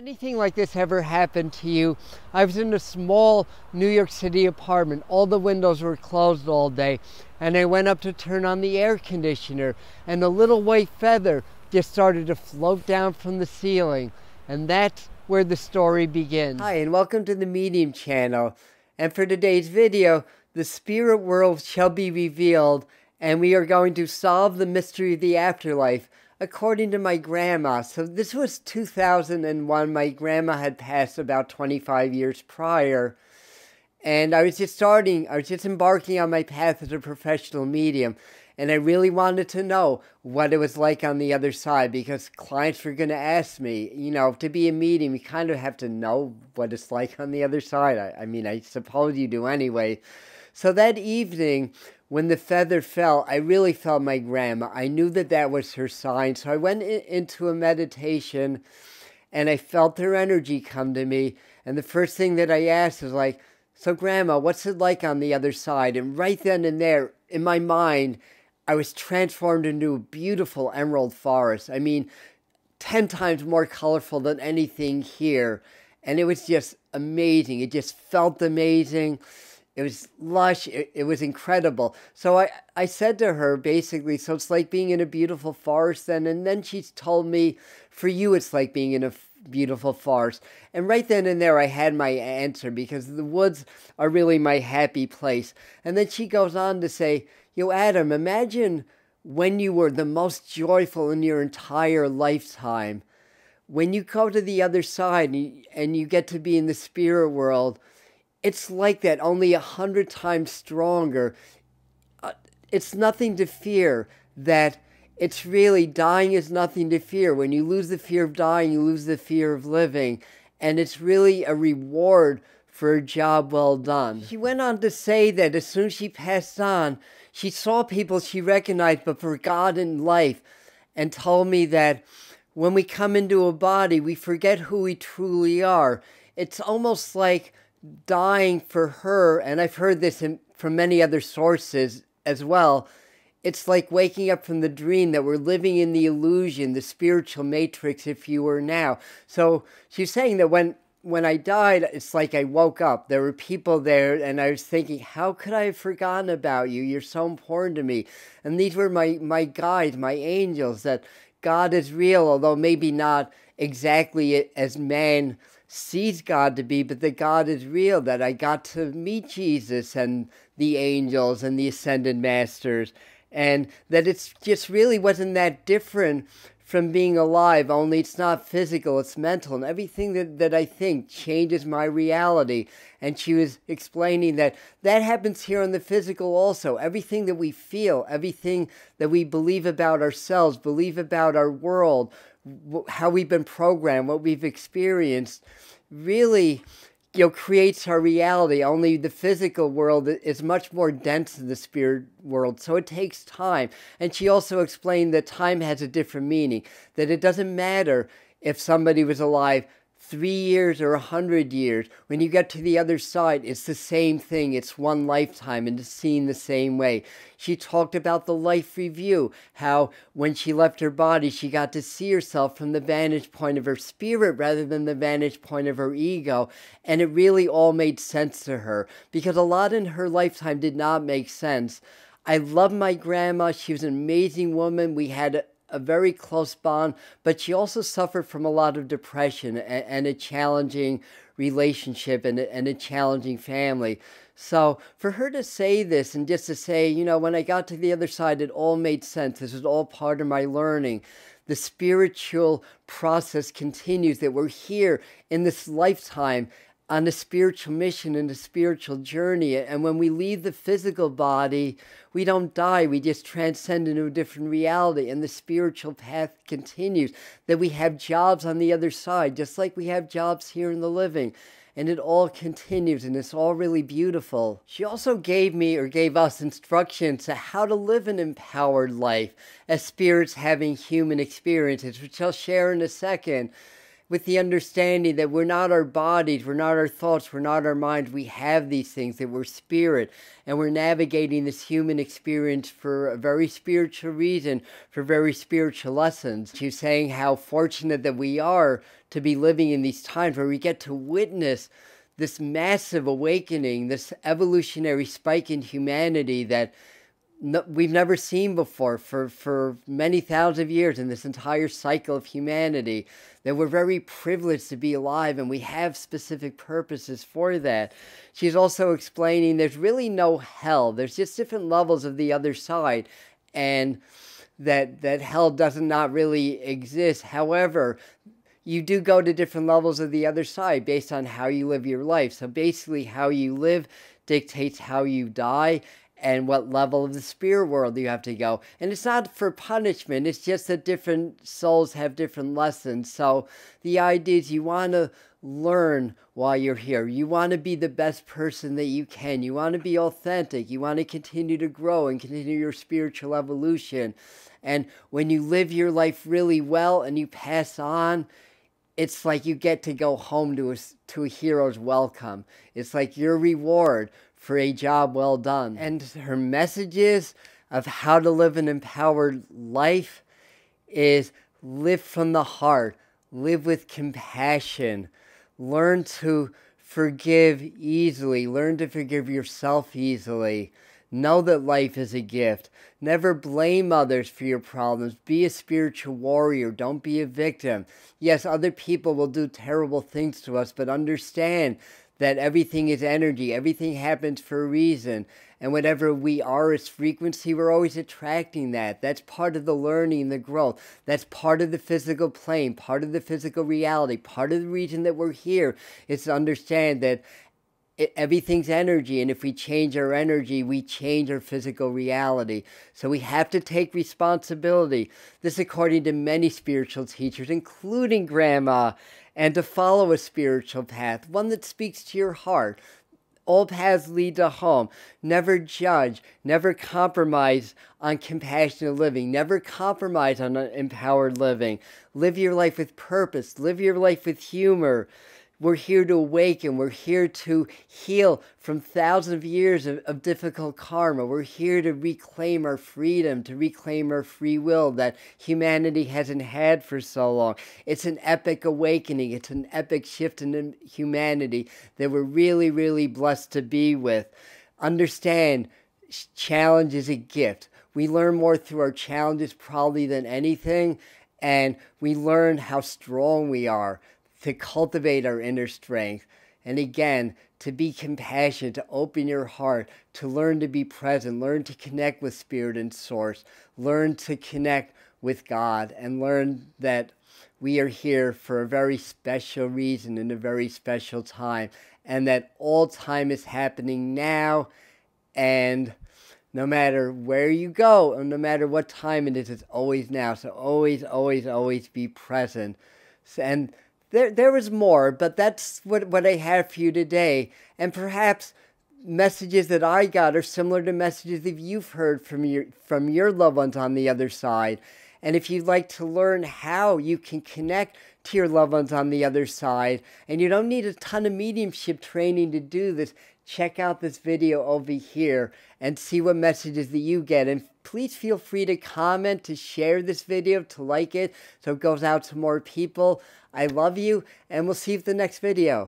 Anything like this ever happened to you? I was in a small New York City apartment. All the windows were closed all day, and I went up to turn on the air conditioner, and a little white feather just started to float down from the ceiling, and that's where the story begins. Hi, and welcome to the Medium channel. And for today's video, the spirit world shall be revealed, and we are going to solve the mystery of the afterlife according to my grandma. So this was 2001. My grandma had passed about 25 years prior. And I was just embarking on my path as a professional medium. And I really wanted to know what it was like on the other side, because clients were going to ask me, you know, to be a medium, you kind of have to know what it's like on the other side. I mean, I suppose you do anyway. So that evening, when the feather fell, I really felt my grandma. I knew that that was her sign. So I went into a meditation, and I felt her energy come to me. And the first thing that I asked was like, so grandma, what's it like on the other side? And right then and there, in my mind, I was transformed into a beautiful emerald forest. I mean, 10 times more colorful than anything here. And it was just amazing. It just felt amazing. It was lush. It was incredible. So I said to her, basically, so it's like being in a beautiful forest then? And then she told me, for you, it's like being in a beautiful forest. And right then and there, I had my answer, because the woods are really my happy place. And then she goes on to say, yo, Adam, imagine when you were the most joyful in your entire lifetime. When you go to the other side and you get to be in the spirit world, it's like that, only 100 times stronger. It's nothing to fear. That it's really, dying is nothing to fear. When you lose the fear of dying, you lose the fear of living. And it's really a reward for a job well done. She went on to say that as soon as she passed on, she saw people she recognized but forgot in life, and told me that when we come into a body, we forget who we truly are. It's almost like dying for her, and I've heard this from many other sources as well. It's like waking up from the dream, that we're living in the illusion, the spiritual matrix, if you were now. So she's saying that when I died, it's like I woke up. There were people there, and I was thinking, how could I have forgotten about you? You're so important to me. And these were my guides, my angels, that God is real, although maybe not exactly as man sees God to be, but that God is real, that I got to meet Jesus and the angels and the ascended masters, and that it's just really wasn't that different from being alive, only it's not physical, it's mental, and everything that I think changes my reality. And she was explaining that happens here on the physical also. Everything that we feel, everything that we believe about ourselves, believe about our world, how we've been programmed, what we've experienced, really, you know, creates our reality. Only the physical world is much more dense than the spirit world, so it takes time. And she also explained that time has a different meaning, that it doesn't matter if somebody was alive 3 years or 100 years. When you get to the other side, it's the same thing. It's one lifetime, and it's seen the same way. She talked about the life review, how when she left her body, she got to see herself from the vantage point of her spirit rather than the vantage point of her ego. And it really all made sense to her, because a lot in her lifetime did not make sense. I love my grandma. She was an amazing woman. We had a very close bond, but she also suffered from a lot of depression and a challenging relationship and a challenging family. So for her to say this, and just to say, you know, when I got to the other side, it all made sense. This was all part of my learning. The spiritual process continues, that we're here in this lifetime on a spiritual mission and a spiritual journey. And when we leave the physical body, we don't die. We just transcend into a different reality. And the spiritual path continues, that we have jobs on the other side, just like we have jobs here in the living. And it all continues, and it's all really beautiful. She also gave us instructions to how to live an empowered life as spirits having human experiences, which I'll share in a second. with the understanding that we're not our bodies, we're not our thoughts, we're not our minds. We have these things, that we're spirit, and we're navigating this human experience for a very spiritual reason, for very spiritual lessons. She's saying how fortunate that we are to be living in these times where we get to witness this massive awakening, this evolutionary spike in humanity that we've never seen before for many thousands of years in this entire cycle of humanity, that we're very privileged to be alive and we have specific purposes for that. She's also explaining there's really no hell. There's just different levels of the other side, and that hell does not really exist. However, you do go to different levels of the other side based on how you live your life. So basically how you live dictates how you die, and what level of the spirit world you have to go. And it's not for punishment, it's just that different souls have different lessons. So the idea is you want to learn while you're here. You want to be the best person that you can. You want to be authentic. You want to continue to grow and continue your spiritual evolution. And when you live your life really well and you pass on, it's like you get to go home to a hero's welcome. It's like your reward for a job well done. And her messages of how to live an empowered life is live from the heart, live with compassion, learn to forgive easily, learn to forgive yourself easily. Know that life is a gift. Never blame others for your problems. Be a spiritual warrior. Don't be a victim. Yes, other people will do terrible things to us, but understand that everything is energy. Everything happens for a reason. And whatever we are as frequency, we're always attracting that. That's part of the learning, the growth. That's part of the physical plane, part of the physical reality. Part of the reason that we're here is to understand that everything's energy, and if we change our energy, we change our physical reality. So we have to take responsibility. This according to many spiritual teachers, including Grandma, and to follow a spiritual path, one that speaks to your heart. All paths lead to home. Never judge. Never compromise on compassionate living. Never compromise on empowered living. Live your life with purpose. Live your life with humor. We're here to awaken. We're here to heal from thousands of years of difficult karma. We're here to reclaim our freedom, to reclaim our free will that humanity hasn't had for so long. It's an epic awakening. It's an epic shift in humanity that we're really, really blessed to be with. Understand, challenge is a gift. We learn more through our challenges probably than anything, and we learn how strong we are, to cultivate our inner strength. And again, to be compassionate, to open your heart, to learn to be present, learn to connect with Spirit and Source, learn to connect with God, and learn that we are here for a very special reason in a very special time, and that all time is happening now, and no matter where you go, or no matter what time it is, it's always now. So always, always, always be present. And there was more, but that's what I have for you today. And perhaps messages that I got are similar to messages that you've heard from your loved ones on the other side. And if you'd like to learn how you can connect to your loved ones on the other side, and you don't need a ton of mediumship training to do this, check out this video over here and see what messages that you get. And please feel free to comment, to share this video, to like it so it goes out to more people. I love you, and we'll see you in the next video.